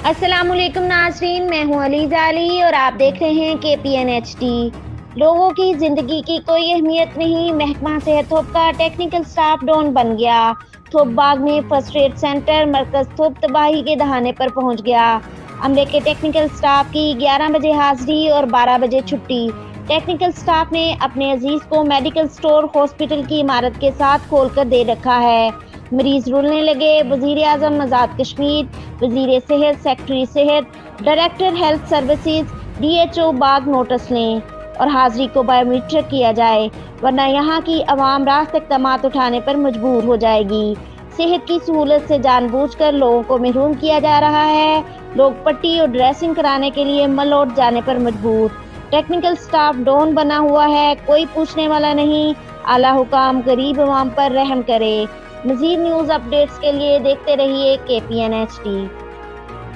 अस्सलाम वालेकुम नाज़रीन, मैं हूँ अलीज़ा अली और आप देख रहे हैं KPN-HD। लोगों की जिंदगी की कोई अहमियत नहीं, महकमा सेहत थोप का टेक्निकल स्टाफ डॉन बन गया। थोप बाग में फर्स्ट एड सेंटर मरकज थोप तबाही के दहाने पर पहुंच गया। अमले के टेक्निकल स्टाफ की 11 बजे हाजिरी और 12 बजे छुट्टी। टेक्निकल स्टाफ ने अपने अजीज को मेडिकल स्टोर हॉस्पिटल की इमारत के साथ खोलकर दे रखा है। मरीज रुलने लगे। वजीर आजम आज़ाद कश्मीर, वजीर सेहत, सेक्रेटरी सेहत, डायरेक्टर हेल्थ सर्विसेज, DHO बाग नोटिस लें और हाजिरी को बायोमीट्रिक किया जाए, वरना यहाँ की आवाम रास्त इक़दामात उठाने पर मजबूर हो जाएगी। सेहत की सहूलत से जानबूझकर लोगों को महरूम किया जा रहा है। लोग पट्टी और ड्रेसिंग कराने के लिए मलौट जाने पर मजबूर। टेक्निकल स्टाफ डॉन बना हुआ है, कोई पूछने वाला नहीं। आला हुकाम गरीब अवाम पर रहम करे। मज़ीद न्यूज़ अपडेट्स के लिए देखते रहिए KPN-HD।